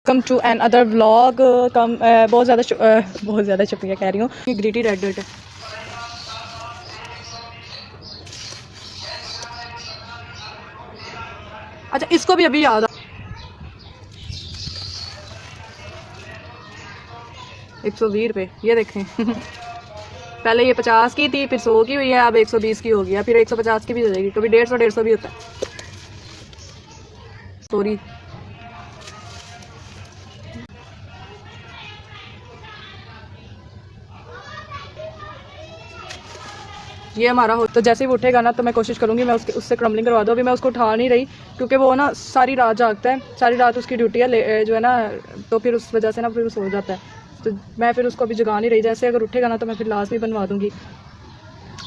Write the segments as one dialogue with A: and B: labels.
A: Come to another vlog. बहुत ज़्यादा शुक्रिया कह रही हूँ। ये ग्रीटी रेड है। अच्छा इसको भी अभी याद 120 रुपये ये देखें। पहले ये 50 की थी, फिर 100 की हुई है, अब 120 की हो गया, फिर 150 की भी हो जाएगी, कभी 150 भी होता है। सॉरी ये हमारा हो तो जैसे ही वो उठेगा ना तो मैं कोशिश करूँगी मैं उससे क्रम्बलिंग करवा दूँ। अभी मैं उसको उठा नहीं रही क्योंकि वो ना सारी रात जागता है, सारी रात उसकी ड्यूटी है जो है ना, तो फिर उस वजह से ना फिर सो जाता है। तो मैं फिर उसको अभी जगा नहीं रही, जैसे अगर उठेगा ना तो मैं फिर लास्ट में बनवा दूँगी।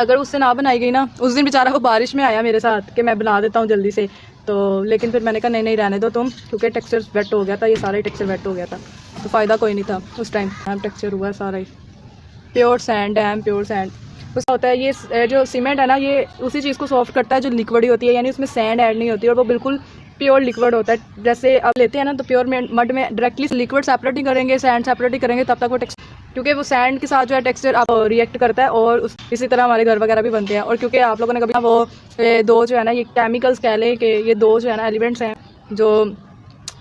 A: अगर उससे ना बनाई गई ना, उस दिन बेचारा वो बारिश में आया मेरे साथ कि मैं बना देता हूँ जल्दी से, तो लेकिन फिर मैंने कहा नहीं नहीं रहने दो तुम, क्योंकि टेक्सचर वेट हो गया था, ये सारा ही टेक्सचर वेट हो गया था, तो फ़ायदा कोई नहीं था उस टाइम। टेक्सचर हुआ है सारा ही प्योर सैंड है, प्योर सैंड। उसका होता है ये जो सीमेंट है ना, ये उसी चीज़ को सॉफ्ट करता है जो लिक्विड ही होती है, यानी उसमें सैंड ऐड नहीं होती और वो बिल्कुल प्योर लिक्विड होता है। जैसे आप लेते हैं ना तो प्योर मड में डायरेक्टली लिक्विड सेपरेट ही करेंगे, सैंड सेपरेट ही करेंगे, तब तक वो क्योंकि वो सैंड के साथ जो है टेक्सचर आप रिएक्ट करता है। और इसी तरह हमारे घर वगैरह भी बनते हैं। और क्योंकि आप लोगों ने कभी वो दो जो है ना, ये केमिकल्स कह लें कि ये दो जो है ना एलिमेंट्स हैं जो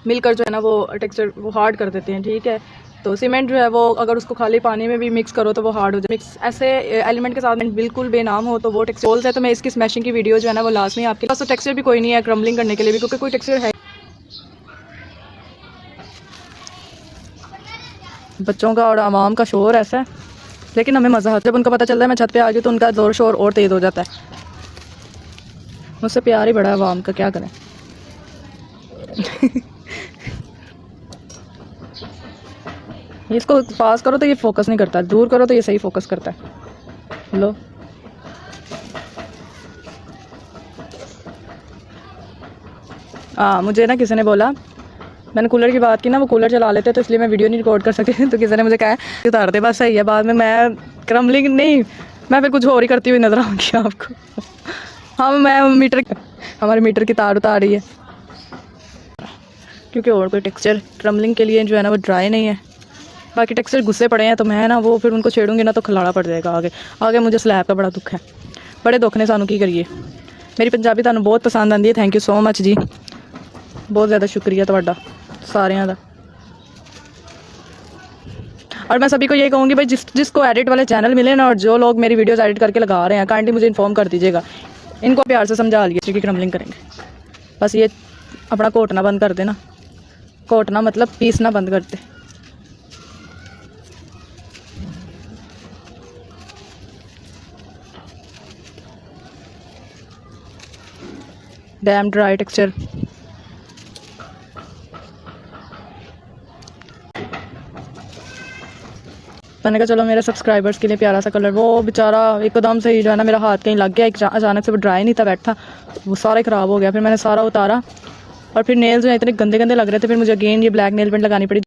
A: मिलकर जो है ना वो टेक्सचर वो हार्ड कर देते हैं, ठीक है। तो सीमेंट जो है वो अगर उसको खाली पानी में भी मिक्स करो तो वो हार्ड हो जाए। मिक्स ऐसे एलिमेंट के साथ बिल्कुल बेनाम हो तो वो टेक्सचर है। तो मैं इसकी स्मैशिंग की वीडियो जो है ना वो लास्ट में आपके पास, तो टेक्सचर भी कोई नहीं है क्रम्बलिंग करने के लिए भी, क्योंकि कोई टेक्सचर है। बच्चों का और आवाम का शोर ऐसा है, लेकिन हमें मज़ा आता है जब उनको पता चलता है मैं छत पे आ गई तो उनका ज़ोर शोर और तेज़ हो जाता है। मुझसे प्यार ही बड़ा है आवाम का, क्या करें। इसको पास करो तो ये फोकस नहीं करता, दूर करो तो ये सही फोकस करता है। लो मुझे ना किसी ने बोला, मैंने कूलर की बात की ना, वो कूलर चला लेते तो इसलिए मैं वीडियो नहीं रिकॉर्ड कर सकती। तो किसी ने मुझे कहा उतार दे बस, सही है। बाद में मैं क्रम्बलिंग नहीं, मैं फिर कुछ और ही करती हुई नजर आऊँगी आपको। हाँ मैं हमारे मीटर की तार उतार रही है, क्योंकि और कोई टेक्सचर क्रम्बलिंग के लिए जो है ना वो ड्राई नहीं है। बाकी टेक्सचर गुस्से पड़े हैं तो मैं ना वो फिर उनको छेड़ूंगी ना तो खिलाड़ा पड़ जाएगा आगे आगे। मुझे स्लैब का बड़ा दुख है, बड़े दुख ने सानू की करिए। मेरी पंजाबी तुहानू बहुत पसंद आती है, थैंक यू सो मच जी, बहुत ज़्यादा शुक्रिया तुहाडा सारिਆਂ दा। और मैं सभी को ये कहूँगी भाई जिसको एडिट वाले चैनल मिले ना और जो लोग मेरी वीडियोस एडिट करके लगा रहे हैं, काइंडली मुझे इन्फॉर्म कर दीजिएगा। इनको प्यार से समझा लीजिए कि क्रम्बलिंग करेंगे, बस ये अपना घोटना बंद कर देना। घोटना मतलब पीसना बंद करते। Dam dry texture. मैंने कहा चलो मेरे सब्सक्राइबर्स के लिए प्यारा सा कलर। वो बेचारा एकदम से ही जो है ना मेरा हाथ कहीं लग गया, अचानक से वो ड्राई नहीं था बैठा, वो सारा ही ख़राब हो गया। फिर मैंने सारा उतारा और फिर नेल्स जो है इतने गंदे गंदे लग रहे थे, फिर मुझे अगेन ये ब्लैक नेल पेंट लगानी पड़ी।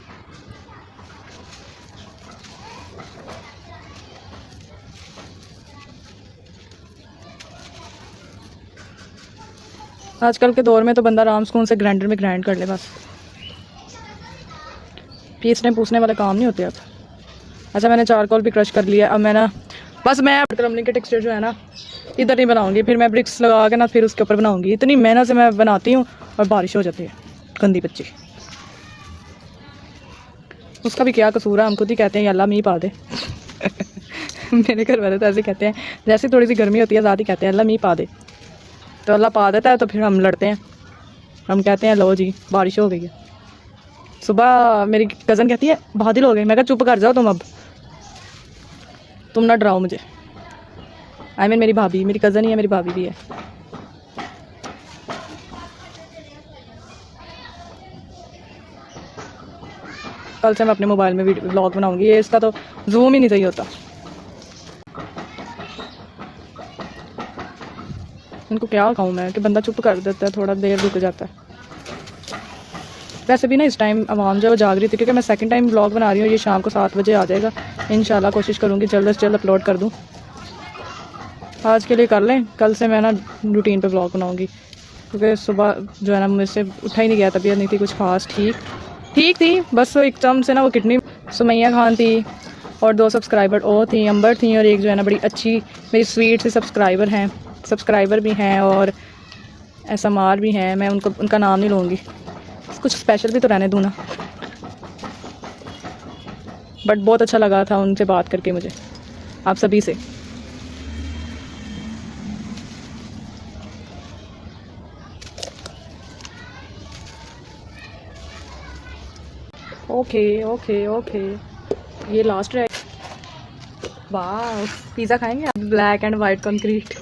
A: आजकल के दौर में तो बंदा आराम सुकून से ग्राइंडर में ग्राइंड कर ले, बस पीसने पूसने वाले काम नहीं होते अब। अच्छा मैंने चारकोल भी क्रश कर लिया। अब मैं ना बस मैं क्रम्बलिंग के टेक्सचर जो है ना इधर नहीं बनाऊंगी, फिर मैं ब्रिक्स लगा के ना फिर उसके ऊपर बनाऊंगी। इतनी मेहनत से मैं बनाती हूँ और बारिश हो जाती है, गंदी बच्ची। उसका भी क्या कसूर है, हम खुद ही कहते हैं अल्लाह मींह पा दे। मेरे घर वाले तो ऐसे कहते हैं, जैसे थोड़ी सी गर्मी होती है ज़्यादा ही कहते हैं अल्लाह मींह पा दे, तो अल्लाह पा देता है तो फिर हम लड़ते हैं, हम कहते हैं लो जी बारिश हो गई है। सुबह मेरी कज़न कहती है बादल हो गए, मैं कहा चुप कर जाओ तुम, अब तुम ना डराओ मुझे। आई मीन मेरी भाभी, मेरी कज़न ही है, मेरी भाभी भी है। कल से मैं अपने मोबाइल में व्लॉग बनाऊंगी, ये इसका तो जूम ही नहीं सही होता। इनको क्या कहूँ मैं कि बंदा चुप कर देता है, थोड़ा देर रुक जाता है। वैसे भी ना इस टाइम आवाम जो जाग रही थी, क्योंकि मैं सेकंड टाइम व्लॉग बना रही हूँ। ये शाम को 7 बजे आ जाएगा इंशाल्लाह। कोशिश करूँगी जल्द से जल्द अपलोड कर दूँ। आज के लिए कर लें, कल से मैं ना रूटीन पे व्लॉग बनाऊँगी, क्योंकि सुबह जो है ना मुझसे उठा ही नहीं गया, तबीयत नहीं थी कुछ खास ठीक। ठीक थी, बस वो एकदम से ना वो किडनी। सुमैया खान थी और 2 सब्सक्राइबर और थी, अंबर थी, और एक जो है ना बड़ी अच्छी मेरी स्वीट से सब्सक्राइबर भी हैं और SMR भी हैं। मैं उनका नाम नहीं लूँगी, कुछ स्पेशल भी तो रहने दूँ ना। बट बहुत अच्छा लगा था उनसे बात करके मुझे, आप सभी से। ओके ओके ओके, ये लास्ट है। वाह, पिज़्ज़ा खाएंगे? Black and white concrete.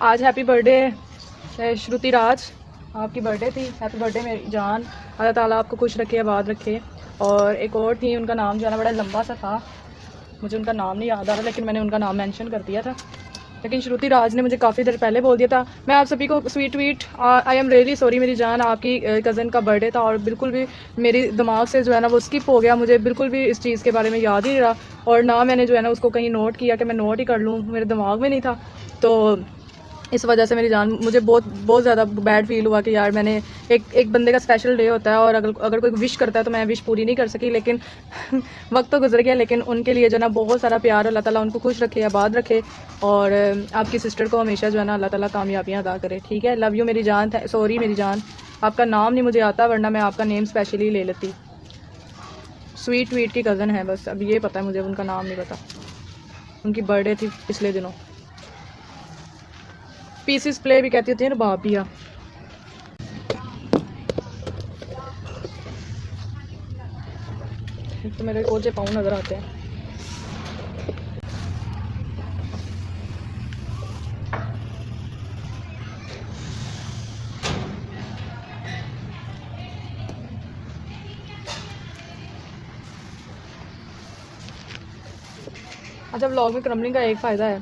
A: आज हैप्पी बर्थडे श्रुति राज, आपकी बर्थडे थी। हैप्पी बर्थडे मेरी जान, अल्लाह ताला आपको खुश रखे, आबाद रखे। और एक और थी, उनका नाम जो है ना बड़ा लंबा सा था, मुझे उनका नाम नहीं याद आ रहा, लेकिन मैंने उनका नाम मेंशन कर दिया था। लेकिन श्रुति राज ने मुझे काफ़ी देर पहले बोल दिया था। मैं आप सभी को sweet tweet, I am really sorry मेरी जान, आपकी कज़न का बर्थडे था और बिल्कुल भी मेरी दिमाग से जो है ना वो स्किप हो गया। मुझे बिल्कुल भी इस चीज़ के बारे में याद ही नहीं रहा, और ना मैंने जो है ना उसको कहीं नोट किया कि मैं नोट ही कर लूँ, मेरे दिमाग में नहीं था। तो इस वजह से मेरी जान, मुझे बहुत ज़्यादा बैड फील हुआ कि यार मैंने एक बंदे का स्पेशल डे होता है और अगर कोई विश करता है तो मैं विश पूरी नहीं कर सकी। लेकिन वक्त तो गुजर गया, लेकिन उनके लिए जो ना बहुत सारा प्यार, अल्लाह ताला उनको खुश रखे, आबाद रखे। और आपकी सिस्टर को हमेशा जो है ना अल्लाह ताला कामयाबियाँ अदा करे। ठीक है, लव यू मेरी जान। सॉरी मेरी जान, आपका नाम नहीं मुझे आता, वरना मैं आपका नेम स्पेशली ले लेती। स्वीट ट्वीट की कज़न है, बस अब ये पता है मुझे, उनका नाम नहीं पता। उनकी बर्थडे थी पिछले दिनों। पीसीस प्ले भी कहती होती है ना बाबिया। तो मेरे कोचे पाँव नज़र आते हैं। अच्छा, व्लॉग में क्रम्बलिंग का एक फ़ायदा है,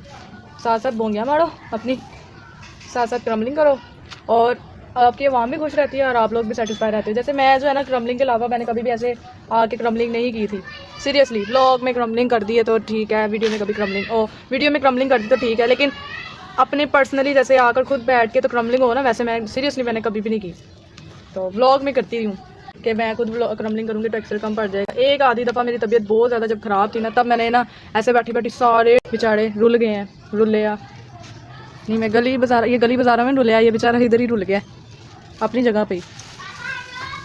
A: साथ साथ बोंगियाँ मारो अपनी, साथ साथ क्रम्बलिंग करो, और आपकी आवाम भी खुश रहती है और आप लोग भी सेटिस्फाई रहते हैं। जैसे मैं जो है ना क्रम्बलिंग के अलावा मैंने कभी भी ऐसे आके क्रम्बलिंग नहीं की थी। सीरियसली, व्लॉग में क्रम्बलिंग कर दी है तो ठीक है, वीडियो में क्रम्बलिंग कर दी तो ठीक है, लेकिन अपने पर्सनली जैसे आकर खुद बैठ के तो क्रम्बलिंग हो ना, वैसे मैं सीरियसली मैंने कभी भी नहीं की। तो व्लॉग में करती हूँ कि मैं खुद क्रम्बलिंग करूँगी तो एक्सरे कम पड़ जाएगा। एक आधी दफ़ा मेरी तबीयत बहुत ज़्यादा जब ख़राब थी ना, तब मैंने ना ऐसे बैठी बैठी सारे बेचारे रुल गए हैं, रुले नहीं, मैं गली बाज़ारों में रुलिया, ये बेचारा इधर ही रुल गया अपनी जगह पे ही।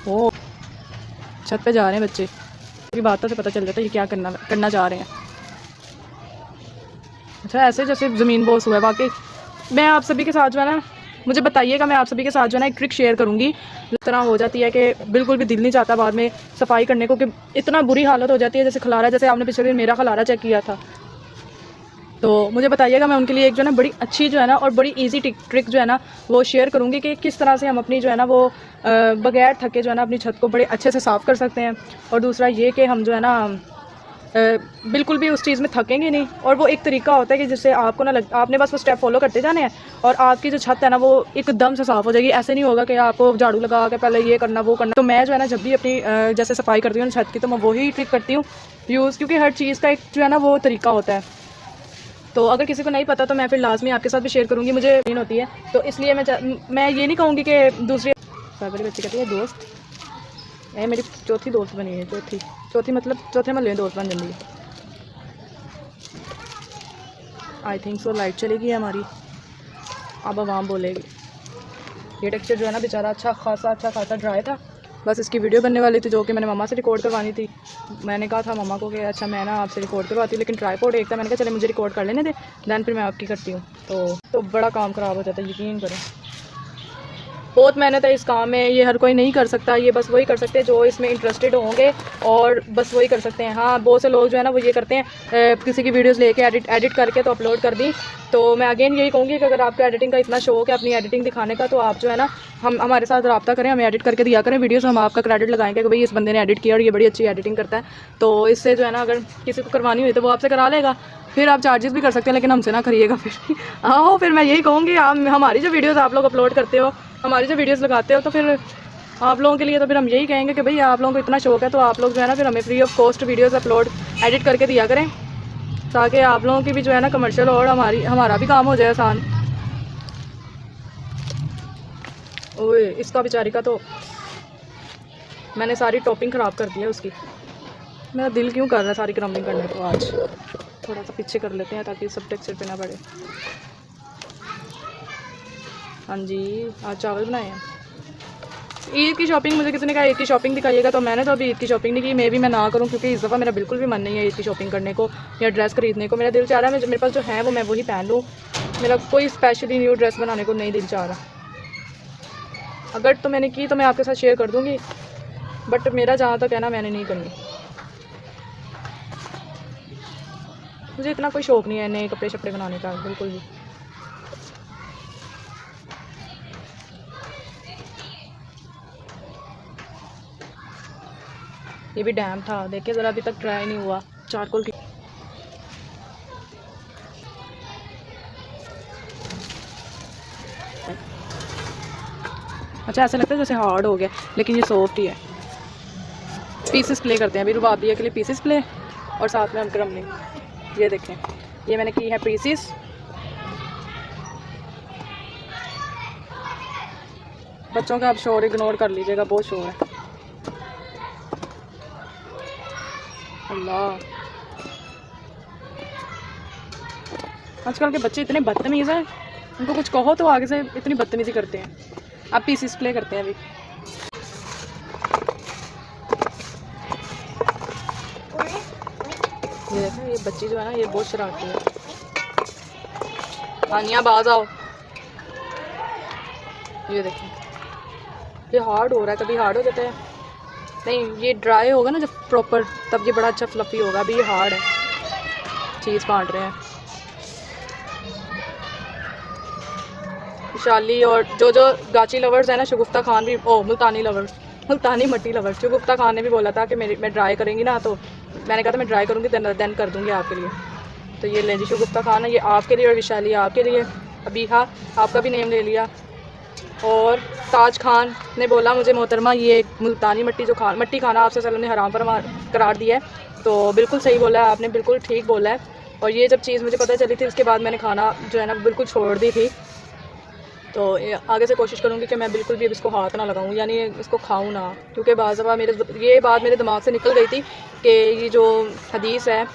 A: ओ, छत पे जा रहे हैं बच्चे, की बातों से पता चल जाता है ये क्या करना चाह रहे हैं। अच्छा, ऐसे जैसे ज़मीन बोस हुआ है वाकई। मैं आप सभी के साथ जो है ना, मुझे बताइएगा, मैं आप सभी के साथ जो है ना एक ट्रिक शेयर करूँगी। इस तरह हो जाती है कि बिल्कुल भी दिल नहीं चाहता बाद में सफाई करने को, कि इतना बुरी हालत हो जाती है। जैसे खलारा, जैसे आपने पिछले दिन मेरा खलारा चेक किया था, तो मुझे बताइएगा, मैं उनके लिए एक जो है ना बड़ी अच्छी जो है ना और बड़ी इजी ट्रिक जो है ना वो शेयर करूँगी कि किस तरह से हम अपनी जो है ना वो बगैर थके जो है ना अपनी छत को बड़े अच्छे से साफ़ कर सकते हैं। और दूसरा ये कि हम जो है ना बिल्कुल भी उस चीज़ में थकेंगे नहीं। और वो एक तरीका होता है कि जिससे आपको ना आपने बस वो स्टेप फॉलो करते जाने हैं और आपकी जो छत है ना वो एकदम से साफ़ हो जाएगी। ऐसे नहीं होगा कि आपको झाड़ू लगा के पहले ये करना वो करना। तो मैं जो है ना जब भी अपनी जैसे सफाई करती हूँ छत की, तो मैं वही ट्रिक करती हूँ यूज़, क्योंकि हर चीज़ का एक जो है ना वो तरीका होता है। तो अगर किसी को नहीं पता तो मैं फिर लाजमी आपके साथ भी शेयर करूँगी, मुझे यकीन होती है। तो इसलिए मैं ये नहीं कहूँगी कि दूसरी बड़ी बच्ची कहती है दोस्त, ये मेरी चौथी दोस्त बनी है, चौथी मतलब चौथे महल्ले में दोस्त बन जाती है। आई थिंक सो लाइट चलेगी हमारी, अब आवाम बोलेगी। ये टेक्सचर जो है ना बेचारा अच्छा खासा ड्राई था, बस इसकी वीडियो बनने वाली थी जो कि मैंने मम्मा से रिकॉर्ड करवानी थी। मैंने कहा था मम्मा को कि अच्छा मैं ना आपसे रिकॉर्ड करवाती हूँ, लेकिन ट्राईपॉड एक था, मैंने कहा चले मुझे रिकॉर्ड कर लेने दे, दैन फिर मैं आपकी करती हूँ। तो बड़ा काम ख़राब हो जाता है, यकीन करें। बहुत मेहनत है इस काम में, ये हर कोई नहीं कर सकता, ये बस वही कर सकते हैं जो इसमें इंटरेस्टेड होंगे और बस वही कर सकते हैं। हाँ, बहुत से लोग जो है ना वो ये करते हैं किसी की वीडियोस लेके एडिट करके तो अपलोड कर दी। तो मैं अगेन यही कहूँगी कि अगर आपको एडिटिंग का इतना शौक है, अपनी एडिटिंग दिखाने का, तो आप जो है ना हमारे साथ रब्ता करें, हमें एडिट करके दिया करें वीडियोस, हम आपका क्रेडिट लगाएंगे कि भाई इस बंदे ने एडिट किया और ये बड़ी अच्छी एडिटिंग करता है। तो इससे जो है ना अगर किसी को करवानी हुई तो वो आपसे करा लेगा, फिर आप चार्जेस भी कर सकते हैं, लेकिन हमसे ना करिएगा फिर। आओ, फिर मैं यही कहूँगी, आप हमारी जो वीडियोज़ आप लोग अपलोड करते हो, हमारी जो वीडियोस लगाते हो, तो फिर आप लोगों के लिए तो फिर हम यही कहेंगे कि भाई आप लोगों को इतना शौक है तो आप लोग जो है ना फिर हमें free of cost videos upload edit करके दिया करें, ताकि आप लोगों की भी जो है ना कमर्शियल और हमारा भी काम हो जाए आसान। ओए इसका बेचारी का तो मैंने सारी टॉपिंग ख़राब कर दी है उसकी। मेरा दिल क्यों कर रहा है सारी क्रम्बिंग करने को। आज थोड़ा सा पीछे कर लेते हैं ताकि सब टेक्सचर पे ना पड़े। हाँ जी आज चावल बनाए हैं। ईद की शॉपिंग मुझे किसी ने कहा ईद की शॉपिंग दिखाइएगा, तो मैंने तो अभी ईद की शॉपिंग नहीं की। मैं भी ना करूँ क्योंकि इस दफ़ा मेरा बिल्कुल भी मन नहीं है ईद की शॉपिंग करने को या ड्रेस खरीदने को। मेरा दिल चाह रहा है मेरे पास जो है वो मैं वही पहन लूँ। मेरा कोई स्पेशली न्यू ड्रेस बनाने को नहीं दिल चाह रहा। अगर तो मैंने की तो मैं आपके साथ शेयर कर दूँगी, बट मेरा जहाँ तक है ना मैंने नहीं करनी। मुझे इतना कोई शौक़ नहीं है नए कपड़े शपड़े बनाने का बिल्कुल भी। ये भी डैम था, देखिए ज़रा अभी तक ट्राई नहीं हुआ चारकोल की। अच्छा ऐसा लगता है जैसे हार्ड हो गया, लेकिन ये सॉफ्ट ही है। पीसेस प्ले करते हैं अभी रुबाबिया के लिए, पीसेस प्ले और साथ में हम क्रम्बलिंग। ये देखें ये मैंने की है पीसेस। बच्चों का आप शोर इग्नोर कर लीजिएगा, बहुत शोर है। अल्लाह आजकल के बच्चे इतने बदतमीज़ हैं, उनको कुछ कहो तो आगे से इतनी बदतमीज़ी करते हैं। अब पीसेस प्ले करते हैं अभी। ये देखो ये बच्ची जो है ना ये बहुत शरारती है। आनिया बाज आओ। ये देखो ये हार्ड हो रहा है, कभी हार्ड हो जाता है। नहीं ये ड्राई होगा ना जब प्रॉपर, तब ये बड़ा अच्छा फ्लफी होगा। अभी ये हार्ड है, चीज़ बांट रहे हैं विशाली और जो गाची लवर्स है ना, शगुफ्ता खान भी, ओ मुल्तानी लवर्स, मुल्तानी मट्टी लवर्स। शगुफ्ता खान ने भी बोला था कि मैं ड्राई करेंगी ना, तो मैंने कहा था मैं ड्राई करूँगी देन कर दूँगी आपके लिए। तो ये लें जी शगुफ्ता खान है, ये आपके लिए और विशाली आपके लिए। अभी हाँ आपका भी नेम ले लिया। और ताज खान ने बोला मुझे मोहतरमा ये मुल्तानी मट्टी खाना आपसे वसल्लम ने हराम पर करार दिया है। तो बिल्कुल सही बोला है आपने, बिल्कुल ठीक बोला है। और ये जब चीज़ मुझे पता चली थी उसके बाद मैंने खाना जो है ना बिल्कुल छोड़ दी थी। तो आगे से कोशिश करूँगी कि मैं बिल्कुल भी अब इसको हाथ ना लगाऊँ, यानी इसको खाऊँ ना, क्योंकि बाज़ दफ़ा ये बात मेरे दिमाग से निकल गई थी कि ये जो हदीस है,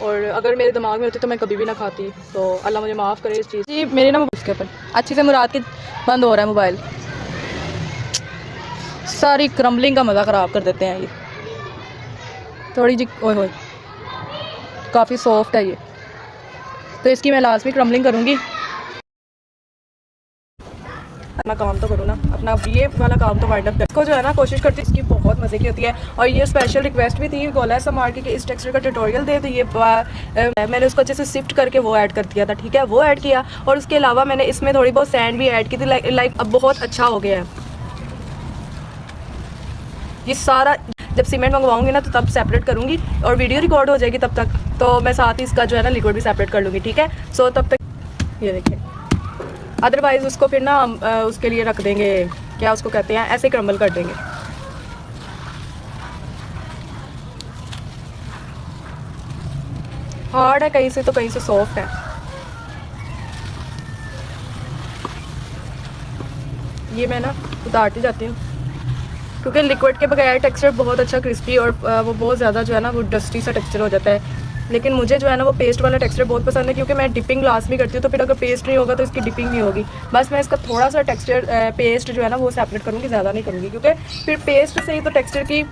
A: और अगर मेरे दिमाग में होती तो मैं कभी भी ना खाती। तो अल्लाह मुझे माफ़ करे इस चीज़ जी। मेरे ना उसके ऊपर अच्छी से मुराद के बंद हो रहा है मोबाइल। सारी क्रम्बलिंग का मज़ा ख़राब कर देते हैं ये। थोड़ी जी ओए होए काफ़ी सॉफ्ट है ये, तो इसकी मैं लाजमी क्रम्बलिंग करूँगी। अपना काम तो करूँ ना, अपना ये वाला काम तो वाइंड अप इसको जो है ना कोशिश करती है। इसकी बहुत मज़े की होती है। और ये स्पेशल रिक्वेस्ट भी थी गोला समार की कि इस टेक्सचर का ट्यूटोरियल दे, तो ये मैंने उसको अच्छे से सिफ्ट करके वो ऐड कर दिया था। ठीक है वो ऐड किया, और उसके अलावा मैंने इसमें थोड़ी बहुत सैंड भी ऐड की थी। लाइक अब बहुत अच्छा हो गया है ये सारा। जब सीमेंट मंगवाऊंगी ना तो तब सेपरेट करूँगी, और वीडियो रिकॉर्ड हो जाएगी तब तक, तो मैं साथ ही इसका जो है ना लिक्विड भी सेपरेट कर लूँगी। ठीक है सो तब तक ये देखिए। अदरवाइज़ उसको फिर ना उसके लिए रख देंगे, क्या उसको कहते हैं, ऐसे क्रम्बल कर देंगे। हार्ड है कहीं से तो कहीं से सॉफ्ट है। ये मैं ना उतारती जाती हूँ क्योंकि लिक्विड के बगैर टेक्सचर बहुत अच्छा क्रिस्पी और वो बहुत ज़्यादा जो है ना वो डस्टी सा टेक्सचर हो जाता है। लेकिन मुझे जो है ना वो पेस्ट वाला टेक्सचर बहुत पसंद है, क्योंकि मैं डिपिंग ग्लास भी करती हूँ। तो फिर अगर पेस्ट नहीं होगा तो इसकी डिपिंग नहीं होगी। बस मैं इसका थोड़ा सा टेक्सचर पेस्ट जो है ना वो सेपरेट करूँगी, ज़्यादा नहीं करूँगी, क्योंकि फिर पेस्ट से ही तो टेक्सचर की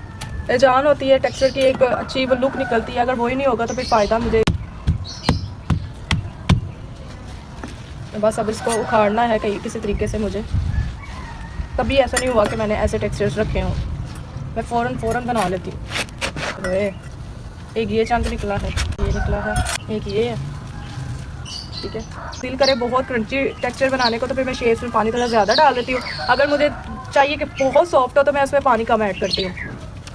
A: जान होती है, टेक्सचर की एक अच्छी वो लुक निकलती है। अगर वही नहीं होगा तो फिर फ़ायदा मुझे। बस अब इसको उखाड़ना है कहीं किसी तरीके से। मुझे कभी ऐसा नहीं हुआ कि मैंने ऐसे टेक्सचर्स रखे हों, मैं फ़ौरन बना लेती हूँ। एक ये चंक निकला है, ये निकला है, एक ये है। ठीक है दिल करे बहुत क्रंची टेक्सचर बनाने को तो फिर मैं शेप्स में पानी थोड़ा ज़्यादा डाल देती हूँ। अगर मुझे चाहिए कि बहुत सॉफ्ट हो तो मैं उसमें पानी कम ऐड करती हूँ।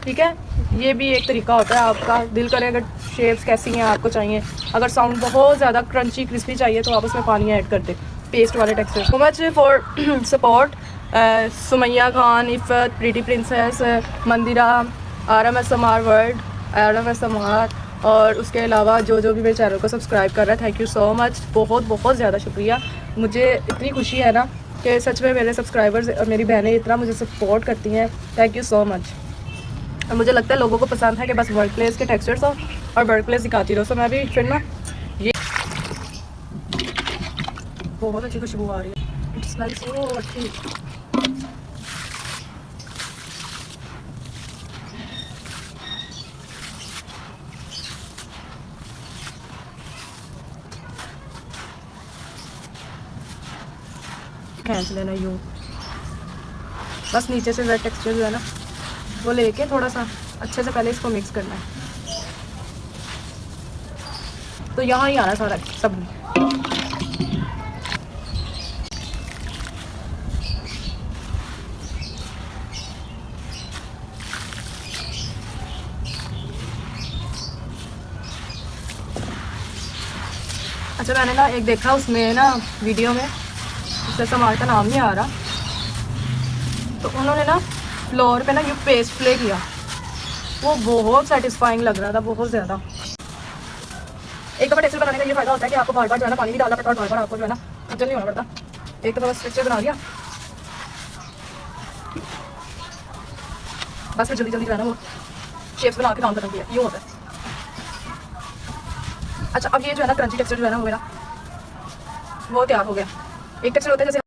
A: ठीक है ये भी एक तरीका होता है आपका। दिल करे अगर शेप्स कैसी हैं आपको चाहिए, अगर साउंड बहुत ज़्यादा क्रंची क्रिस्पी चाहिए तो आप उसमें पानी ऐड कर दें पेस्ट वाले texture. So much for support. Sumaiya Khan, Iffat, pretty princess, Mandira, RMSMR world, RMSMR, और उसके अलावा जो जो भी मेरे चैनल को सब्सक्राइब कर रहा है, थैंक यू सो मच, बहुत बहुत ज़्यादा शुक्रिया। मुझे इतनी खुशी है ना कि सच में मेरे सब्सक्राइबर्स और मेरी बहनें इतना मुझे सपोर्ट करती हैं, थैंक यू सो मच। और मुझे लगता है लोगों को पसंद है कि बस वर्क प्लेस के टेक्सचर्स हो और वर्क प्लेस दिखाती रहो। सो मैं भी फिर ना ये बहुत अच्छी खुशबू आ रही है, इट्स स्मेल्स सो अच्छी। खींच लेना यूँ, बस नीचे से वेट टेक्सचर जो है ना वो लेके थोड़ा सा अच्छे से पहले इसको मिक्स करना है। तो यहाँ ही आना सारा सब। अच्छा मैंने ना एक देखा उसमें ना वीडियो में, उससे समार का नाम नहीं आ रहा, तो उन्होंने ना फ्लोर पे ना ये पेस्ट प्ले किया, वो बहुत सेटिस्फाइंग लग रहा था, बहुत ज़्यादा। एक दफ़ा टेक्सचर बनाने का ये फ़ायदा होता है कि आपको बार बार जो है ना पानी भी डालना पड़ता है और बार बार आपको जो है ना खज्जल नहीं होना पड़ता। एक दफ़ा बस टेक्सचर बना लिया, बस फिर जल्दी जल्दी जो है ना वो शेप्स बना के काम खत्म किया, ये होता है। अच्छा अब ये जो है ना क्रंची टेक्सचर जो है ना वो मेरा वो तैयार हो गया। एक टेक्सचर होता है जैसे